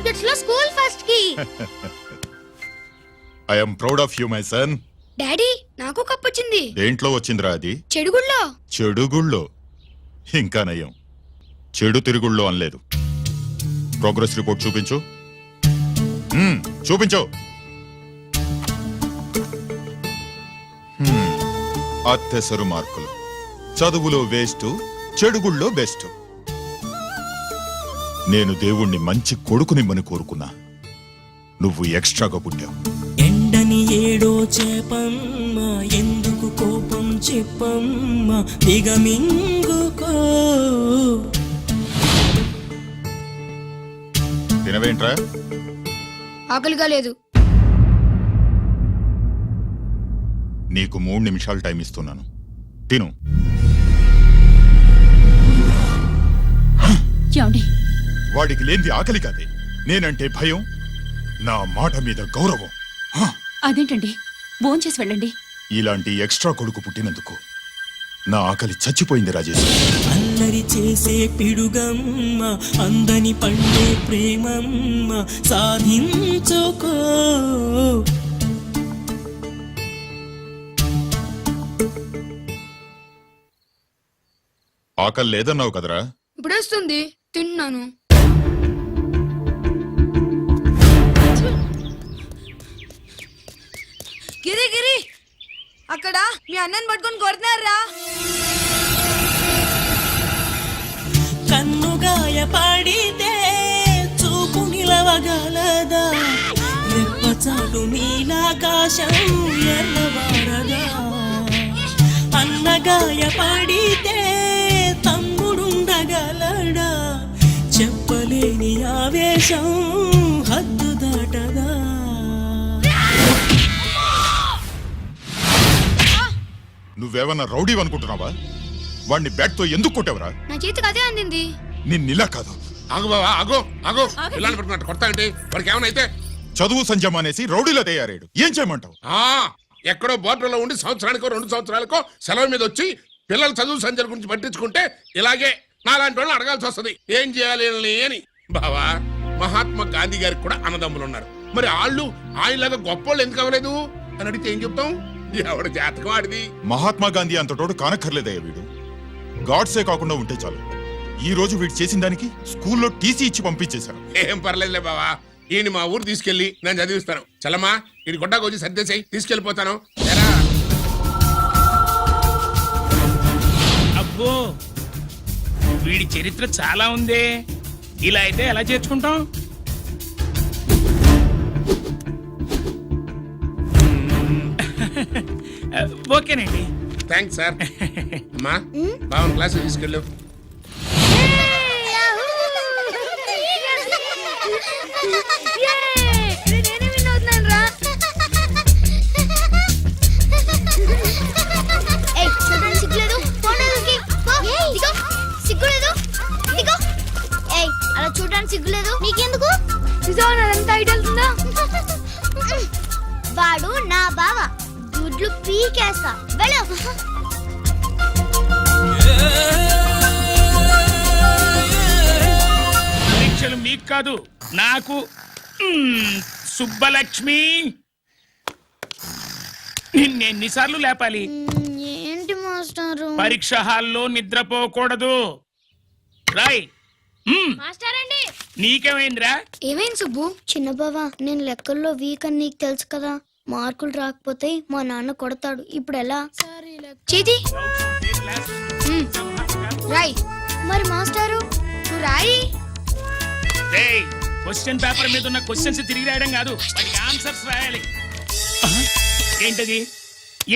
Subjects లో school first కి. I am proud of you my son. Daddy నాకు cup వచ్చింది. దేంట్లో వచ్చిందిరా అది? చెడుగుళ్ళో. చెడుగుళ్ళో? ఇంకా నయం, చెడు తిరుగుళ్ళో అనలేదు. ప్రోగ్రెస్ రిపోర్ట్ చూపించు. చూపించు. అత్తెసరు మార్కులు, చదువులో వేస్ట్, చెడుగుళ్ళో బెస్ట్. నేను దేవుణ్ణి మంచి కొడుకునిమ్మని కోరుకున్నా, నువ్వు ఎక్స్ట్రాగా పుట్టావు. ఎండని ఏడో చేపమ్మ, ఎందుకు కోపం చెప్పమ్మ, దిగమింగుకో. తినవేంట్రా? ఆకలిగా లేదు. నీకు 3 నిమిషాలు టైం ఇస్తున్నాను, తిను. వాడికి లేనిది ఆకలి కాదే, నేనంటే భయం, నా మాట మీద గౌరవం. అదేంటండి, భోంచేసి వెళ్ళండి. ఇలాంటి ఎక్స్ట్రా కొడుకు పుట్టినందుకు నా ఆకలి చచ్చిపోయింది రాజేష్. అల్లరి చేసే పిడుగమ్మ, అందని పండే ప్రేమమ్మ, సాధించుకో. ఆకలి లేదన్నావు కదరా? ఇప్పుడేస్తుంది, తిన్నాను. గిరి గిరి, అక్కడ మీ అన్నని పట్టుకొని కొడుతున్నారా? కన్నుగాయ పడితే చూపు నిలవగలదా, రెప్పచాటు నీలాకాశం ఎర్రవారదా. అన్నగాయ పడితే తమ్ముడుండగలడా, చెప్పలేని ఆవేశం హద్దు దాటదా. నువ్వేమన్నా రౌడీ అనుకుంటున్నావా? వాడిని బ్యాట్ తో ఎందుకు కొట్టావరా? నా చేతికి అదే అందింది. నిన్నిలా కాదు. ఆగు బావా, ఆగు ఆగు. పిల్లలు పెట్టుకున్నట్టు కొడతా ఏంటి? వాడికి ఏమైనా అయితే చదువు సంజమానేసి రౌడీలో తయారాడు. ఏం చేయమంటావు? ఎక్కడో బోర్డర్లో ఉండి సంవత్సరానికో 2 సంవత్సరాలకో సెలవు మీద వచ్చి పిల్లలు చదువు సంజల గురించి పట్టించుకుంటే ఇలాగే నాలాంటి వాళ్ళని అడగాల్సి వస్తుంది, ఏం చేయాలి అని. బావా, మహాత్మా గాంధీ గారికి కూడా అన్నదమ్ములు ఉన్నారు. మరి వాళ్ళు ఆయనలాగా గొప్పోళ్ళు ఎందుకు అవ్వలేదు అని అడిగితే ఏం చెప్తాం? ఎవడు జాతకం ఆడిది. మహాత్మా గాంధీ అంతటోడు కానక్కర్లేదయ్యా వీడు. గాడ్సే కాకుండా ఉంటే చాలు. ఈ రోజు వీడు చేసిన దానికి స్కూల్లో టీసీ ఇచ్చి పంపించేశారు. ఏం పర్లేదులే బావా, ఈయన మా ఊరు తీసుకెళ్లి నేను చదివిస్తాను. చలమా, ఇది గొడ్డాకు వచ్చి సర్దేశాయి, తీసుకెళ్లిపోతాను. అబ్బో, వీడి చరిత్ర చాలా ఉందే. ఇలా అయితే ఎలా చేర్చుకుంటాం? ఓకేనండి, థ్యాంక్స్ సార్. అమ్మా, బావన్ క్లాస్ తీసుకెళ్ళు. అలా చూడడానికి సిగ్గులేదు నీకెందుకు? వాడు నా బావ, గుడ్లు పీకేస్తా. వెళ్ళు. పరీక్షలు మీకు కాదు, నాకు. సుబ్బలక్ష్మి, నిన్నెన్నిసార్లు లేపాలి? ఏంటి మాస్టారు? పరీక్ష హాల్లో నిద్రపోకూడదు. రాయ్. మాస్టర్ అండి. నీకేమైందిరా? ఏమైంది సుబ్బు? చిన్న బావా, నేను లెక్కల్లో వీక్ అని నీకు తెలుసు కదా. మార్కులు రాకపోతే మా నాన్న కొడతాడు. ఇప్పుడు ఎలా? చేతి రాయ్. మరి మాస్టారు నువ్వు రాయి. క్వశ్చన్ పేపర్ మీద ఉన్న క్వశ్చన్స్ తిరిగి రాయడం కాదు, వాటికి ఆన్సర్స్ రాయాలి. ఏంటది?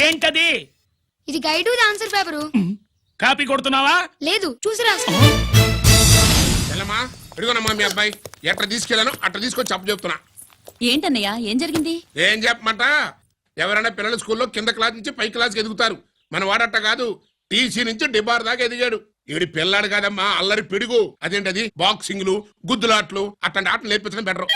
ఏంటది? ఇది గైడ్, ఆన్సర్ పేపరు. కాపీ కొడుతున్నావా? లేదు, చూసి రాసుకో. చలమా, ఇదిగోనమ్మా మీ అబ్బాయి. ఎట్లా తీసుకెళ్ళాను అట్లా తీసుకొచ్చి అప్పు చెప్తున్నా. ఏంటన్నయ్య, ఏం జరిగింది? ఏం చెప్పమంట? ఎవరైనా పిల్లల స్కూల్లో కింద క్లాస్ నుంచి పై క్లాస్కి ఎదుగుతారు. మన వాడట్ట కాదు, టీసీ నుంచి డిబార్ దాకా ఎదిగాడు. ఈడి పిల్లాడు కాదమ్మా, అల్లరి పిడుగు. అదేంటది, బాక్సింగ్లు, గుద్దులాట్లు, అట్లాంటి ఆటలు నేర్పించడం బెటర్.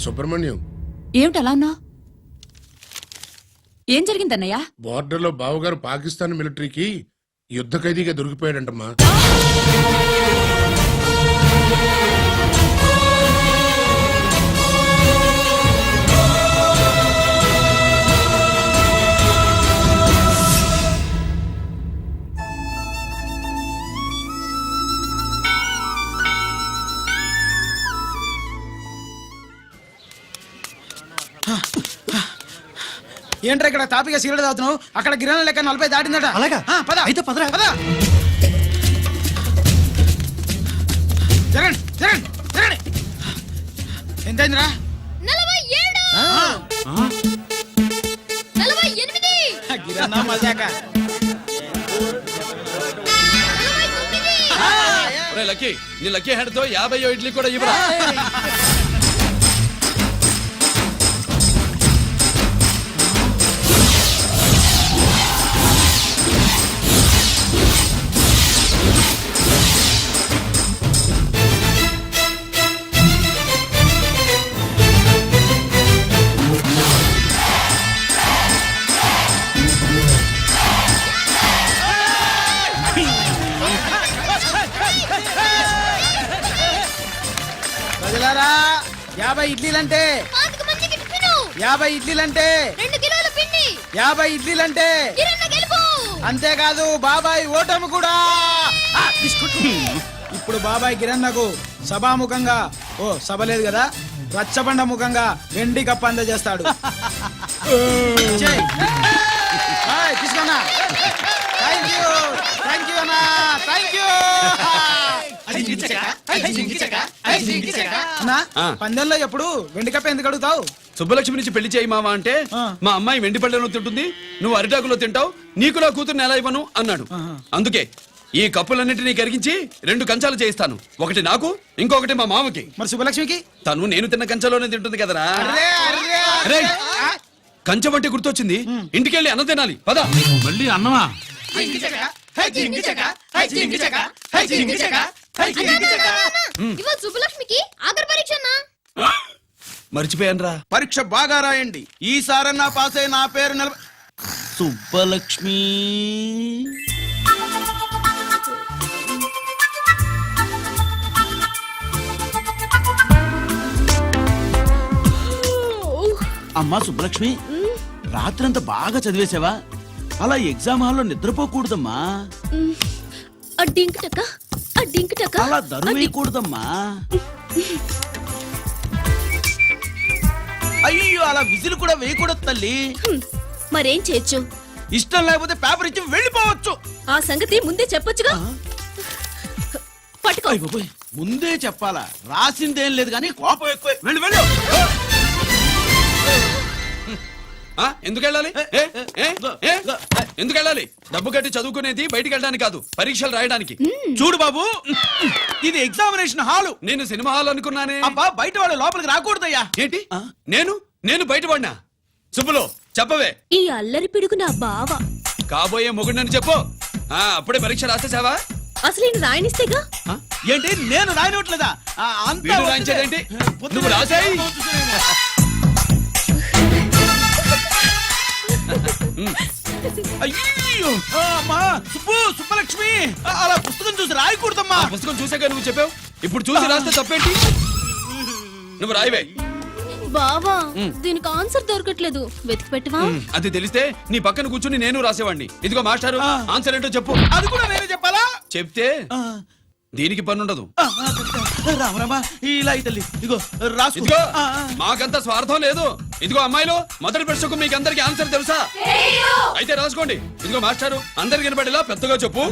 సుబ్రహ్మణ్యం, ఏమిటి అలా ఉన్నావు? ఏం జరిగిందన్నయ్య? బోర్డర్లో బావగారు పాకిస్తాన్ మిలిటరీకి యుద్ధ ఖైదీగా దొరికిపోయాడంటమ్మా. ఏంట్రా ఇక్కడ తాపిగా సిగరెట్ తాగుతున్నావు? అక్కడ గిరాణ లెక్క 40 దాటిందట. అలాగా? పద అయితే పదరా. పద. జరగండి జరగండి జరగండి. ఎంతైందిరా? 47 గిరాణ మజాక. లక్కీ, నీ లక్కీ హెడ్ తో 50 ఇడ్లీ కూడా ఇవ్వరా. ప్రజలారా, 50 ఇడ్లీలంటే 50 ఇడ్లీలంటే 2 కిలోల పిండి 50 ఇడ్లీలంటే కిరణ్ గెలుపు. అంతేకాదు బాబాయ్ ఓటమి కూడా. ఇప్పుడు బాబాయ్ గిరన్నకు సభాముఖంగా, ఓ సభ లేదు కదా, రచ్చబండ ముఖంగా వెండి కప్ప అందజేస్తాడు. తీసుకున్నా. థ్యాంక్ యూ అన్నా, థ్యాంక్ యూ అన్నా. పందెంలో ఎప్పుడు వెండి కప్ప ఎందుకు అడుగుతావు? సుబ్బలక్ష్మి నుంచి పెళ్లి చేయి మావా అంటే మా అమ్మాయి వెండి పళ్ళలో తింటుంది, నువ్వు అరిటాకులో తింటావు, నీకు నా కూతుర్ని ఎలా ఇవ్వను అన్నాడు. అందుకే ఈ కప్పులన్నిటినీ కరిగించి 2 కంచాలు చేయిస్తాను. ఒకటి నాకు, ఇంకొకటి మా మామకి. మరి శుభలక్ష్మికి? తను నేను తిన్న కంచంలోనే తింటుంది కదరా. అర్రే, అర్రే, అరే, కంచం అంటే గుర్తొచ్చింది, ఇంటికెళ్ళి అన్నం తినాలి పద. మళ్ళీ అన్నమా? ఇవాళ సుబ్బలక్ష్మికి ఆఖరి పరీక్ష అన్నా. మర్చిపోయాను రా. పరీక్ష బాగా రాయండి, ఈసారన్నా పాస్ అయి నా పేరు సుబ్బలక్ష్మి. అమ్మా సుబ్బలక్ష్మి, రాత్రంతా బాగా చదివేశావా? అలా ఎగ్జామ్ హాల్లో నిద్రపోకూడదమ్మా. అలా దరువేయకూడదమ్మా. అయ్యో, అలా విజిల్ కూడా వేయకూడదు తల్లి. మరేం చేయొచ్చు? ఇష్టం లేకపోతే పేపర్ ఇచ్చి వెళ్ళిపోవచ్చు. ఆ సంగతి ముందే చెప్పొచ్చుగా. పట్టుకో. అయ్ బాబోయ్, ముందే చెప్పాలా? రాసిందేం లేదు కానీ కోపం ఎక్కువ. వెళ్ళు వెళ్ళు. ఎందుకు వెళ్ళాలి? ఎందుకు వెళ్ళాలి? డబ్బు కట్టి చదువుకునేది బయటికి వెళ్ళడానికి కాదు, పరీక్షలు రాయడానికి. చూడు బాబు, ఇది ఎగ్జామినేషన్ హాలు. నేను సినిమా హాల్ అనుకున్నానే. అబ్బా, బయట వాళ్ళు లోపలికి రాకూడదయ్యా. ఏంటి? నేను బయటపడినా? సుబ్బులు చెప్పవే. ఈ అల్లరి పిడుగు నా బావ. కాబోయే మొగుడినని చెప్పు. అప్పుడే పరీక్ష రాసేసావా? అసలు ఈయన రాయనిస్తేగా. ఏంటి, నేను రాయనట్లేదా? వీడు రాయించేదేంటి? నువ్వు రాసాయి. అయ్యో, అమ్మా సుబ్బలక్ష్మి, అలా పుస్తకం చూసి రాయకూడదమ్మా. పుస్తకం చూసాక నువ్వు చెప్పావు, ఇప్పుడు చూసి రాస్తే తప్పేంటి? నువ్వు రాయవే. బావా, దీనికి ఆన్సర్ దొరకట్లేదు, వెతికి పెట్టవా? అది తెలిస్తే నీ పక్కన కూర్చుని నేను రాసేవాడిని. ఇదిగో మాస్టారు, ఆన్సర్ ఏంటో చెప్పు. అది కూడా నేనే చెప్పాలా? చెప్తే దీనికి పనుండదు. రామరామా, ఇలా తల్లి, ఇదిగో రాసు. ఇదిగో, మాకంత స్వార్థం లేదు. ఇదిగో అమ్మాయిలు, మొదటి ప్రశ్నకు మీకు అందరికి ఆన్సర్ తెలుసా? అయితే రాసుకోండి. ఇదిగో మాస్టారు, అందరికి వినపడేలా పెద్దగా చెప్పు.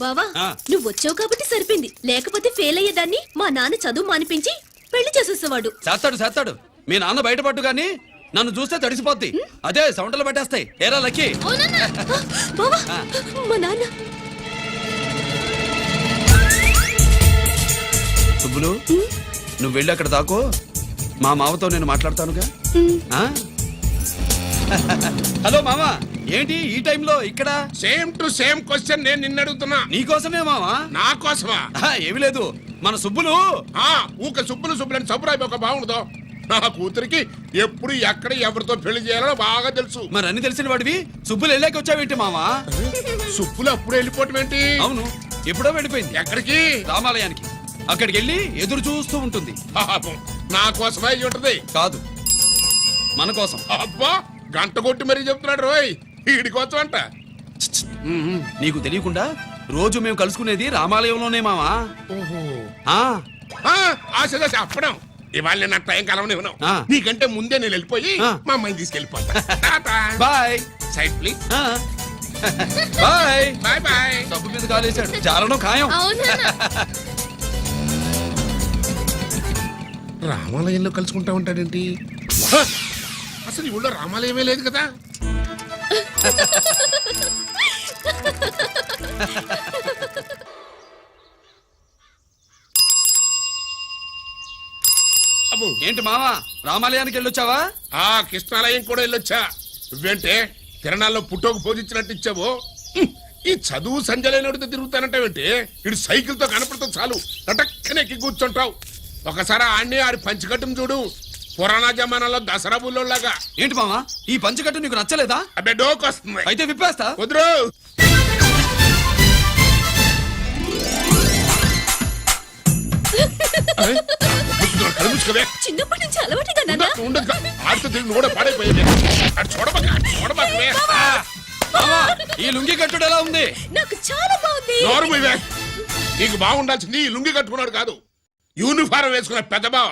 బావా, నువ్వు వచ్చావు కాబట్టి సరిపోయింది, లేకపోతే ఫెయిల్ అయ్యేదాన్ని. మా నాన్న చదువు మానిపించి పెళ్లి చేసేసేవాడు. చేస్తాడు. మీ నాన్న బయటపడ్డు గాని నన్ను చూస్తే తడిసిపోద్ది. అదే సౌంటలు పట్టేస్తాయి. ఏరా లక్కీ. బావా, మా నాన్న. సుబ్బులు, నువ్వు వెళ్ళి అక్కడ దాకో, మా మామతో నేను మాట్లాడతానుగా. హలో మామా, ఏంటి ఈ టైంలో ఇక్కడ? సేమ్ టు సేమ్ క్వశ్చన్ నేను నిన్ను అడుగుతున్నా. నీకోసమే మామా. నా కోసమా? ఏమి లేదు, మన సుబ్బులు ఊక సుబ్బులు చంపురాయి ఒక బాగుండదు. నా కూతురికి ఎప్పుడు ఎక్కడ ఎవరితో పెళ్లి చేయాలో బాగా తెలుసు. మరి అన్ని తెలిసిన వాడివి సుబ్బులు వెళ్ళాక వచ్చావేంటి మావా? సుప్పులు అప్పుడు వెళ్ళిపోవటం ఏంటి? అవును, ఎప్పుడో వెళ్ళిపోయింది. ఎక్కడికి? రామాలయానికి. అక్కడికి వెళ్ళి ఎదురు చూస్తూ ఉంటుంది. పాపం, నా కోసమే అయి ఉంటది. కాదు, మన కోసం. అబ్బా, గంట కొట్టి మరీ చెప్తున్నాడు రోయ్, వీడి కోసం అంట. నీకు తెలియకుండా రోజు మేము కలుసుకునేది రామాలయంలోనే మావా. ఓహో, ఆ, ఆశ చెప్పడం. ఇవాళ నేను టైం కలవని ఉన్నావు. ఆ. నీకంటే ముందే నేను వెళ్ళిపోయి ఆ. మా అమ్మాయిని తీసుకెళ్ళిపోతా. బాయ్. Side please. ఆ. బాయ్. Bye bye. డబ్బు మీద కాలేశాడు, చాలడం ఖాయం. అవునా? రామాలయంలో కలుసుకుంటా ఉంటాడేంటి? హ! అసలు ఈ ఊళ్ళో రామాలయమే లేదు కదా. అబ్బో, ఏంటి మావా, రామాలయానికి వెళ్ళొచ్చావా? ఆ కృష్ణాలయం కూడా వెళ్ళొచ్చా. నువ్వేంటే తిరణాల్లో పుట్టోకు పూజించినట్టు ఇచ్చావు. హ్మ్, ఈ చదువు సంజలైనడితో తిరుగుతానంటావేంటి? ఇటు సైకిల్ తో కనపడతావు చాలు టటక్కనెక్కి కూర్చుంటావు. ఒకసారి ఆడిని ఆడి పంచికట్టును చూడు, పురాణ జమానాలో దసరా బుల్లోలాగా. ఏంటి మావా, ఈ పంచకట్టు నీకు నచ్చలేదా? అబ్బే డోకు వస్తుంది. అయితే విప్పేస్తా. వద్దురు. కలుపుకోవే. చిన్నప్పటి నుంచి అలవాటుగా నాన్న. ఉండదు, ఆడితో తిరిగి కూడా పాడైపోయింది. అటు చూడబాకవే. మావా, ఈ లుంగి కట్టుడు ఎలా ఉంది? నాకు చాలా బాగుంది. నోరు మూయవే. నీకు బాగుండాల్సింది ఈ లుంగి కట్టుకున్నాడు కాదు, యూనిఫారం వేసుకున్న పెద్ద బావ.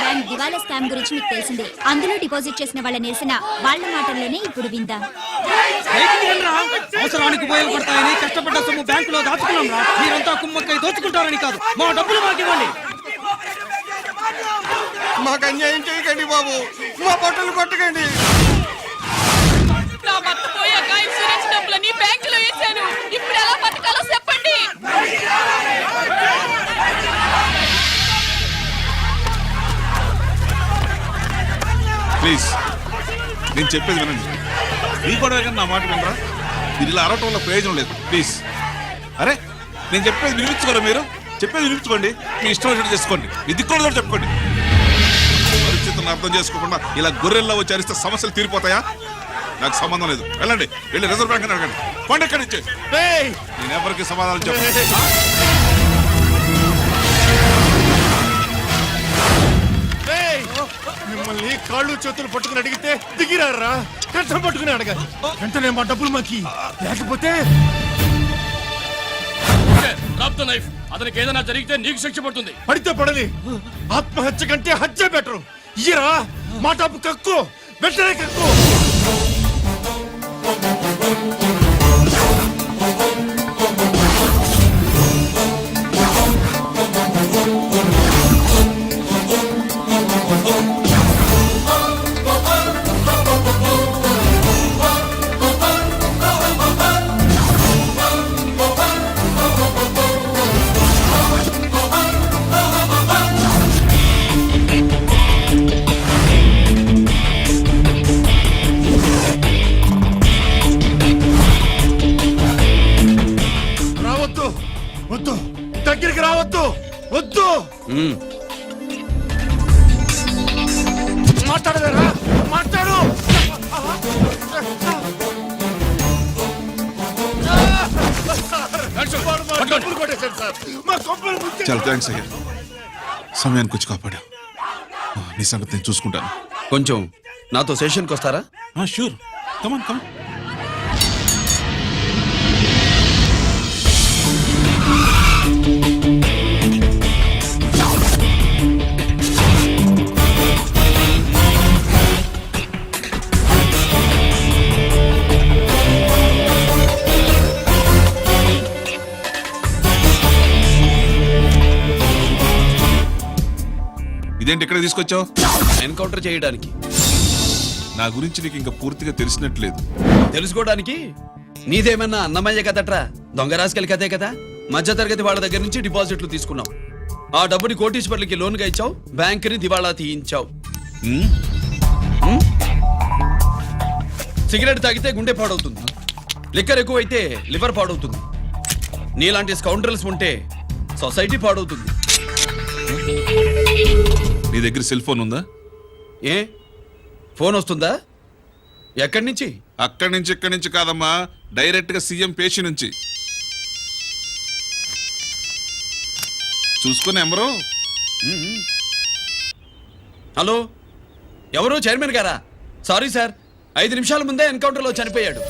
బ్యాంక్ దివాలా స్కామ్ గురించి మీకు తెలిసిందే. అందులో డిపాజిట్ చేసిన వాళ్ళ నిరసన వాళ్ళ మాటల్లోనే ఇప్పుడు విందాం. అవసరానికి ఉపయోగపడతాయని కష్టపడ్డ సొమ్ము బ్యాంకులో దాచుకున్నాం రా. మీరంతా కుమ్మక్కై దోచుకుంటారని కాదు, మా డబ్బులు మాకు ఇవ్వండి. మాకు అన్యాయం చేయకండి బాబు, మా బట్టలు కొట్టకండి. నా భర్త పోయాక ఇన్సూరెన్స్ డబ్బులని బ్యాంకులో వేశాను. ఇప్పుడు ఎలా బతకాలో చెప్పండి. ప్లీజ్, నేను చెప్పేది వినండి. మీ కూడా నా మాట వినరా? మీరు ఇలా అరవటం వల్ల ప్రయోజనం లేదు. ప్లీజ్, అరే నేను చెప్పేది వినిపించుకోరా? మీరు చెప్పేది వినిపించుకోండి, మీ ఇష్టం వచ్చినట్టు చేసుకోండి, మీ దిక్కులో చెప్పుకోండి. పరిస్థితులను అర్థం చేసుకోకుండా ఇలా గొర్రెల్లో వచ్చి అరిస్తే సమస్యలు తీరిపోతాయా? నాకు సంబంధం లేదు. వెళ్ళండి, వెళ్ళి రిజర్వ్ బ్యాంక్ అని అడగండి. పండి ఎక్కడి నుంచి. నేను ఎవరికి సమాధానం చెప్పను. మిమ్మల్ని కాళ్ళు చేతులు పట్టుకుని అడిగితే దిగిరారా? కష్టం పట్టుకుని అడగాలి. వెంటనే మా డబ్బులు మాకి, లేకపోతే అతనికి ఏదైనా జరిగితే నీకు శిక్ష పడుతుంది. పడితే పడని, ఆత్మహత్య కంటే హత్య బెటరు. ఇయ్యరా మా డబ్బు, కక్కు, వెంటనే కక్కు. వద్దు, దగ్గరికి రావద్దు, వద్దు. మాట్లాడవేరా? మాట్లాడు. చాలా థ్యాంక్స్ అయ్యా, సమయానికి వచ్చి కాపాడా. నీ సంగతి నేను చూసుకుంటాను. కొంచెం నాతో సెషన్కి వస్తారా? షూర్, కమాన్ కమాన్. ఇదేంటి ఇక్కడ తీసుకొచ్చావు? ఎన్కౌంటర్ చేయడానికి. నా గురించి నీకు ఇంకా పూర్తిగా తెలిసినట్లేదు. తెలుసుకోవడానికి నీదేమన్నా అన్నమయ్య కదట్రా, దొంగ రాసుకెళ్ళి కదే కదా. మధ్య తరగతి వాళ్ళ దగ్గర నుంచి డిపాజిట్లు తీసుకున్నావు. ఆ డబ్బుని కోటీశ్వర్లకి లోన్గా ఇచ్చావు, బ్యాంకుని దివాళా తీయించావు. సిగరెట్ తాగితే గుండె పాడవుతుంది, లిక్కర్ ఎక్కువైతే లివర్ పాడవుతుంది. నీలాంటి స్కౌండ్రల్స్ ఉంటే సొసైటీ పాడవుతుంది. నీ దగ్గర సెల్ ఫోన్ ఉందా? ఏ ఫోన్ వస్తుందా? ఎక్కడి నుంచి? అక్కడి నుంచి ఇక్కడి నుంచి కాదమ్మా, డైరెక్ట్ గా సీఎం పేషి నుంచి. చూసుకుని ఎవరు? హలో, ఎవరు? చైర్మన్ గారా? సారీ సార్, 5 నిమిషాల ముందే ఎన్కౌంటర్లో చనిపోయాడు.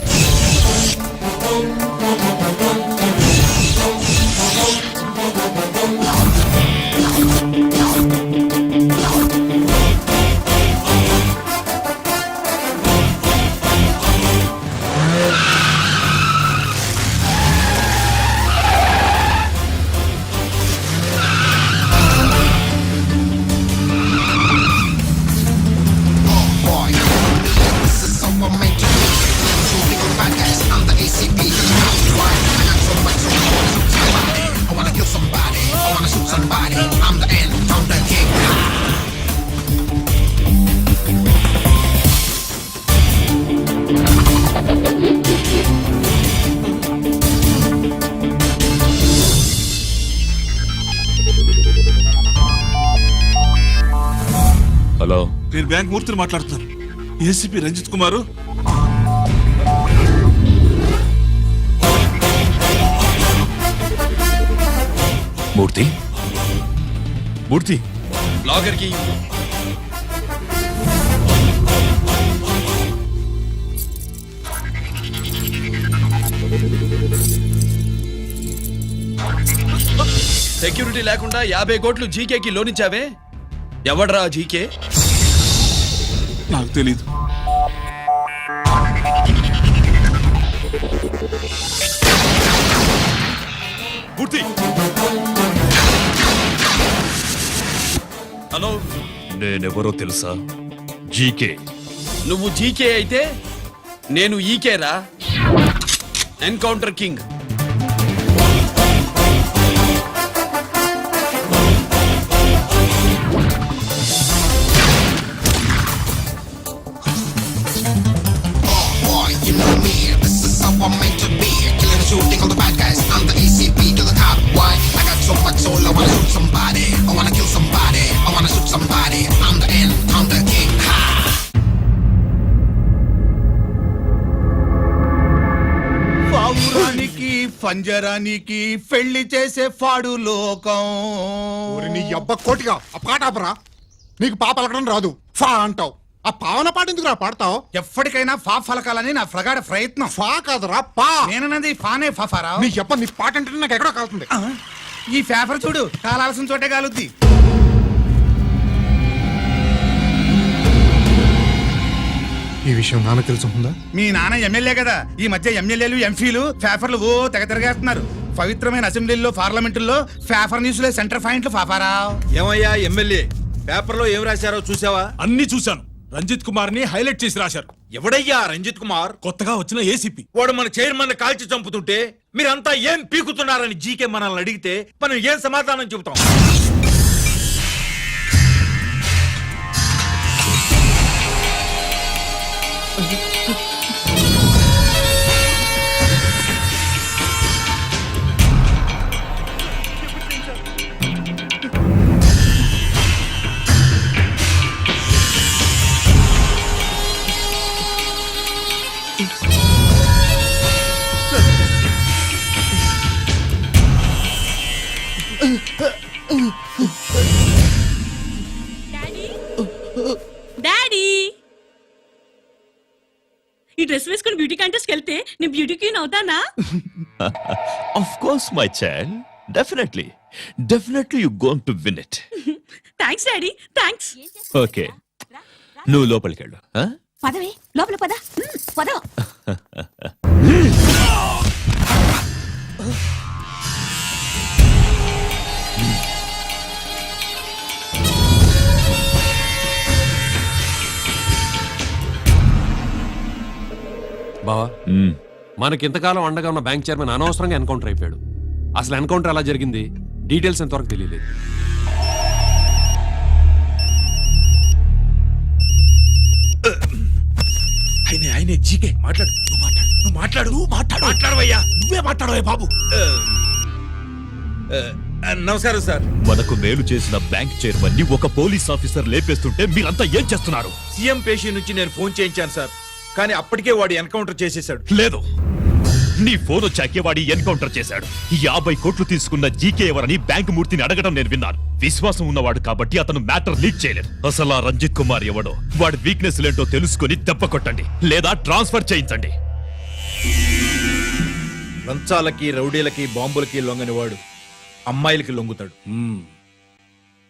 హలో, నేను బ్యాంక్ మూర్తిని మాట్లాడుతున్నాను. ఏసీపీ రంజిత్ కుమారు. మూర్తి, మూర్తి, లాగర్కి సెక్యూరిటీ లేకుండా 50 కోట్లు జీకేకి లోన్ ఇచ్చావే, ఎవడ్రా జీకే? నాకు తెలీదు. మూర్తి, హలో, నేనెవరో తెలుసా? జీకే. నువ్వు జీకే అయితే నేను ఈకేరా, ఎన్కౌంటర్ కింగ్. పంజరానికి పెళ్లి చేసే ఫాడు లోకం. నీ అబ్బ కోటిగా ఆ పాట ఆపరా. నీకు పా పలకడం రాదు, ఫా అంటావు. ఆ పావన పాట ఎందుకు రా పాడతావు? ఎప్పటికైనా ఫా ఫలకాలని నా ప్రగాఢ ప్రయత్నం. ఫా కాదురా పా. నేనన్నది ఫానే ఫాఫారా. నీ చెప్ప నీ పాట అంటే నాకు ఎక్కడో కాలుతుంది. ఈ పేపర్ చూడు, కాలాల్సిన చోటే కాలుద్ది. ఈ విషయం నాన్న తెలుసుకుందా? మీ నాన్న ఎమ్మెల్యే కదా, ఈ మధ్య ఎమ్మెల్యేలు ఎంపీలు పేపర్లు ఓ తెగ తిరగేస్తున్నారు. పవిత్రమైన అసెంబ్లీల్లో పార్లమెంటుల్లో పేపర్ న్యూస్ లో సెంటర్ పాయింట్లు ఫాఫారా. ఏమయ్యా ఎమ్మెల్యే, పేపర్లో ఏం రాశారో చూసావా? అన్ని చూశాను. రంజిత్ కుమార్ ని హైలైట్ చేసి రాశారు. ఎవడయ్యా రంజిత్ కుమార్? కొత్తగా వచ్చిన ఏసీపీ. వాడు మన చైర్మన్ కాల్చి చంపుతుంటే మీరంతా ఏం పీకుతున్నారని జీకే మనల్ని అడిగితే మనం ఏం సమాధానం చెబుతాం? డాడీ, ఈ డ్రెస్ వేసుకుని బ్యూటీ కాంటెస్ట్ వెళ్తే నేను బ్యూటీ క్వీన్ అవుతానా? Of course, my child. Definitely. Definitely you're going to win it. Thanks daddy, thanks. Okay. నువ్వు లోపలికి వెళ్ళు. పదవే, లోపల పద. పద. బావా, మనకింతకాలం అండగా ఉన్న బ్యాంక్ చైర్మన్ అనవసరంగా ఎన్కౌంటర్ అయిపోయాడు. అసలు ఎన్కౌంటర్ ఎలా జరిగింది డీటెయిల్స్ ఎంతవరకు తెలియలేదు. ఆయనే జీకే మాట్లాడు నువ్వు మాట్లాడవయ్యా నువ్వే మాట్లాడవే బాబు. నమస్కారం సార్. మనకు మేలు చేసిన బ్యాంక్ చైర్మన్ ని ఒక పోలీస్ ఆఫీసర్ లేపేస్తుంటే మీరంతా ఏం చేస్తున్నారు? సీఎం పేషి నుంచి నేను ఫోన్ చేయించాను సార్, కానీ అప్పటికే వాడు ఎన్కౌంటర్ చేసేశాడు. లేదు, నీ ఫోన్ వచ్చాకే వాడి ఎన్కౌంటర్ చేశాడు. 50 కోట్లు తీసుకున్న జీకే ఎవరని బ్యాంకు మూర్తిని అడగడం నేను విన్నాను. విశ్వాసం ఉన్నవాడు కాబట్టి అతను మ్యాటర్ లీక్ చేయలేదు. అసలు ఆ రంజిత్ కుమార్ ఎవడో, వాడి వీక్నెస్ ఏంటో తెలుసుకుని దెబ్బ కొట్టండి, లేదా ట్రాన్స్ఫర్ చేయించండి. లంచాలకి రౌడీలకి బాంబులకి లొంగని వాడు అమ్మాయిలకి లొంగుతాడు.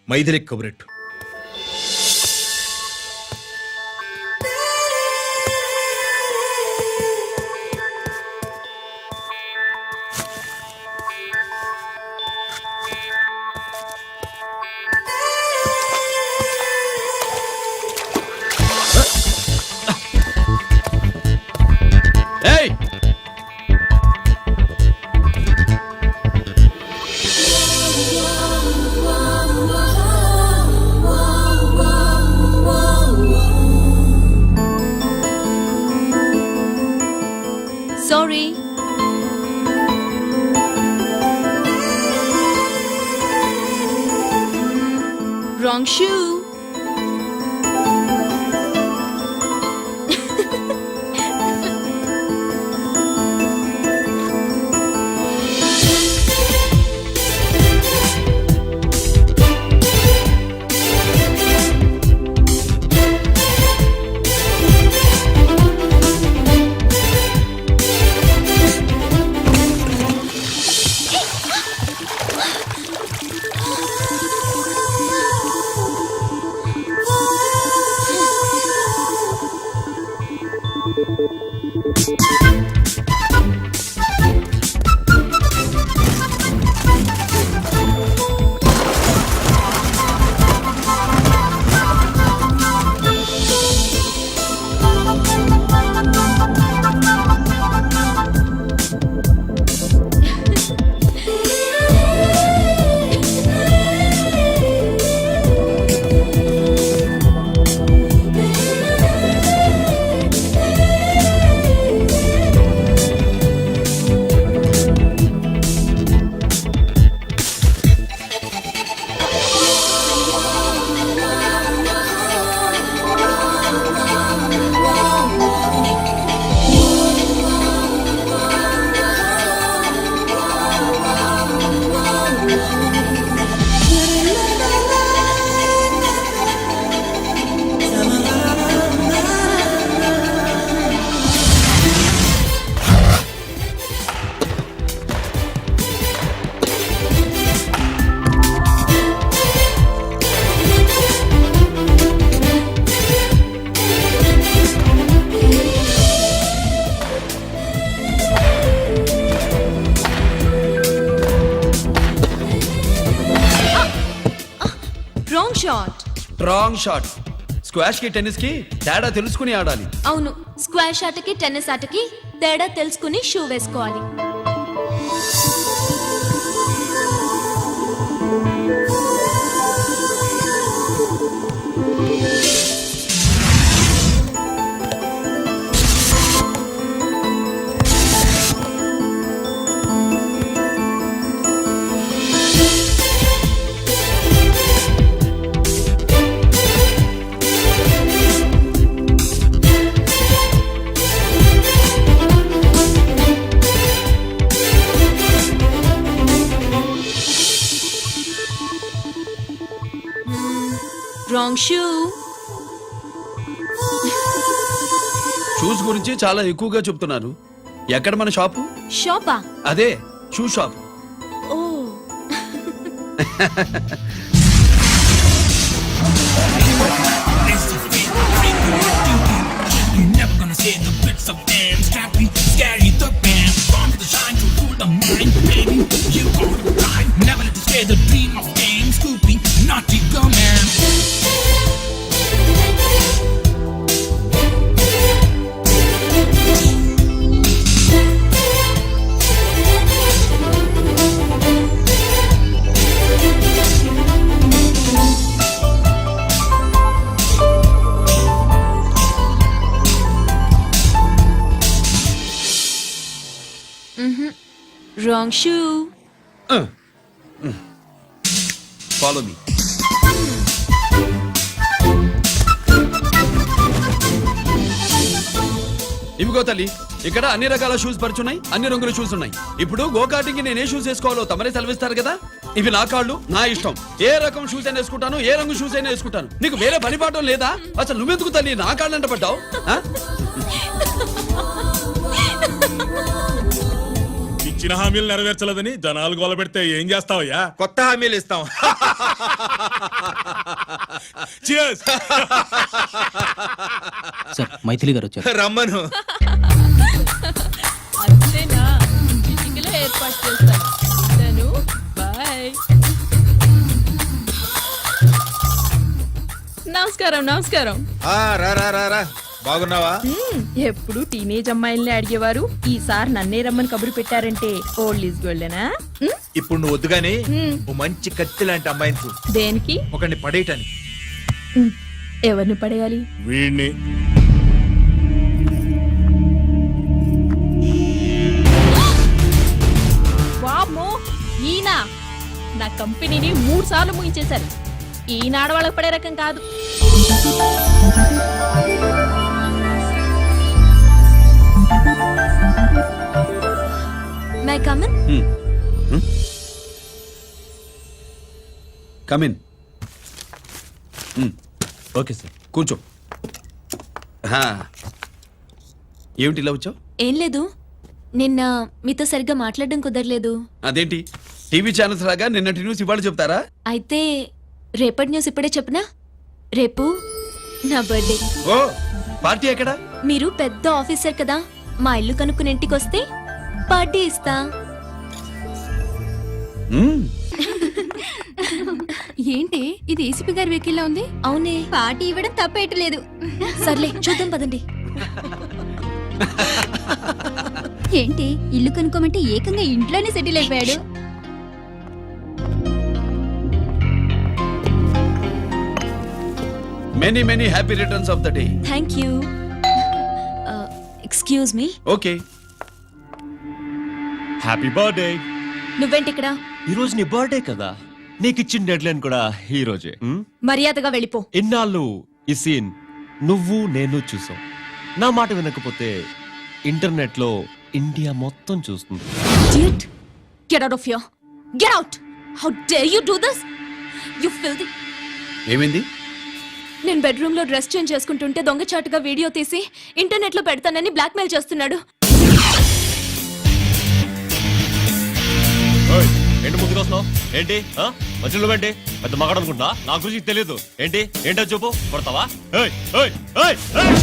మైథిలికి కబురెట్టు. ఏయ్, sorry. Wrong shoe. Wrong shot. Squash కి టెన్నిస్ కి తేడా తెలుసుకుని ఆడాలి. అవును, స్క్వాష్ ఆటకి టెన్నిస్ ఆటకి తేడా తెలుసుకుని షూ వేసుకోవాలి. Wrong shoe. షూస్ గురించి చాలా ఎక్కువగా చెప్తున్నారు. ఎక్కడ మన షాపు? షాపా? అదే షూ షాప్. ఓ. Wrong shoe. Follow me. ఇవిగో తల్లి, ఇక్కడ అన్ని రకాల షూస్ పరుచున్నాయి, అన్ని రంగుల షూస్ ఉన్నాయి. ఇప్పుడు గోకాటింగ్ కి నేను ఏ షూస్ వేసుకోవాలో తమరే సెలవిస్తారు కదా. ఇవి నా కాళ్ళు, నా ఇష్టం. ఏ రకం షూస్ అయినా వేసుకుంటాను, ఏ రంగు షూస్ అయినా వేసుకుంటాను. నీకు వేరే పని పాఠం లేదా? అసలు నువ్వెందుకు తల్లి నా కాళ్ళు అంట పడ్డావు? ఇచ్చిన హామీలు నెరవేర్చలేదని జనాలు గోల పెడితే ఏం చేస్తావయ్యా? కొత్త హామీలు ఇస్తాం. సార్ మైథిలి గారు వచ్చారు. రమ్మను. ఏర్పాటు చేస్తాను. బాయ్. నమస్కారం. నమస్కారం. రా రా రా రా. బాగున్నావా? ఎప్పుడు టీనేజ్ అమ్మాయిల్ని అడిగేవారు, ఈసారి నన్నే రమ్మని కబురు పెట్టారంటే ఓల్డ్ ఈజ్ గోల్డెనా? ఇప్పుడు నువ్వు వద్దుగానే ఓ మంచి కత్తి లాంటి అమ్మాయిని చూ. దేనికి? ఒకరిని పడేయటానికి. ఎవరిని పడేయాలి? వీడిని. వామ్మో, ఈయన నా కంపెనీని 3 సార్లు ముగించేశారు. ఈయన ఆడవాళ్ళకి పడే రకం కాదు. My come on. Come in. Okay sir. కూర్చో. ఏమిటి ఇలా వచ్చావు? ఏం లేదు, నిన్న మీతో సరిగ్గా మాట్లాడడం కుదరలేదు. అదేంటి, టీవీ ఛానల్స్ లాగా నిన్నటి న్యూస్ ఇవాళ చెప్తారా? అయితే రేపటి న్యూస్ ఇప్పుడే చెప్పనా? రేపు నా బర్త్డే. ఓ, పార్టీ ఎక్కడా? మీరు పెద్ద ఆఫీసర్ కదా, మా ఇల్లు కనుక్కుని ఇంటికి వస్తే పార్టీ ఇస్తా. ఏంటి ఇది ఏసీపీ గారి వెహికల్లా ఉంది? అవునే, పార్టీ ఇవ్వడం తప్పేయట్లేదు. సర్లే చూద్దాం పదండి. ఏంటి ఇల్లు కనుక్కోమంటే ఏకంగా ఇంట్లోనే సెటిల్ అయిపోయాడు. Many many happy returns of the day. Thank you. Excuse me. Okay. Happy birthday. నువ్వేంటి ఇక్కడ? ఈ రోజు నీ బర్త్డే కదా, నీకు ఇచ్చిన డెడ్ లైన్ కూడా ఈ రోజే. మర్యాదగా వెళ్ళిపో. ఇన్నాళ్ళు ఈ సీన్ నువ్వు నేను చూసాం. నా మాట వినకపోతే ఇంటర్నెట్ లో ఇండియా మొత్తం చూస్తుంది. Idiot! Get out of here! Get out! How dare you do this? You filthy! ఏమైంది? నేను బెడ్రూమ్ లో డ్రెస్ చేంజ్ చేసుకుంటుంటే దొంగచాటుగా వీడియో తీసి ఇంటర్నెట్ లో పెడతానని బ్లాక్మెయిల్ చేస్తున్నాడు. ఏంటి ముందుకు వస్తున్నావు? ఏంటి మధ్యలో ఏంటి? పెద్ద మగాడు అనుకుంటా, నా గురించి తెలియదు. ఏంటి ఏంటో చూపు, కొడతావా? ఏయ్, ఏయ్, ఏయ్, ఏయ్!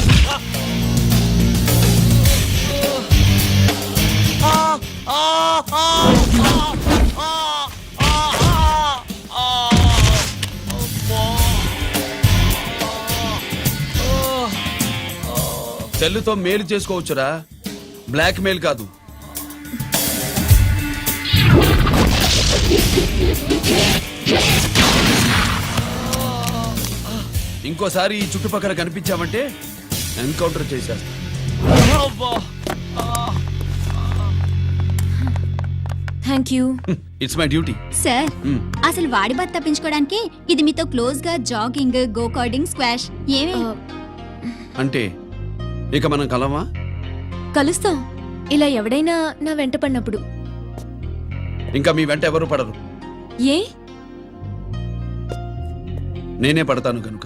సెల్లుతో మేలు చేసుకోవచ్చురా, బ్లాక్ మెయిల్ కాదు. ఇంకోసారి ఈ చుట్టుపక్కల కనిపించామంటే ఎన్కౌంటర్ చేసేస్తా. Thank you. It's my duty. Sir, అసలు వాడి బాధ తప్పించుకోవడానికి ఇది మీతో క్లోజ్ గా జాగింగ్, గో కార్డింగ్, స్క్వాష్ ఏమే అంటే ఇక మనం కలవా? కలుస్తాం, ఇలా ఎవడైనా నా వెంట పడినప్పుడు. ఇంకా మీ వెంట ఎవరు పడరు. ఏ? నేనే పడతాను కనుక.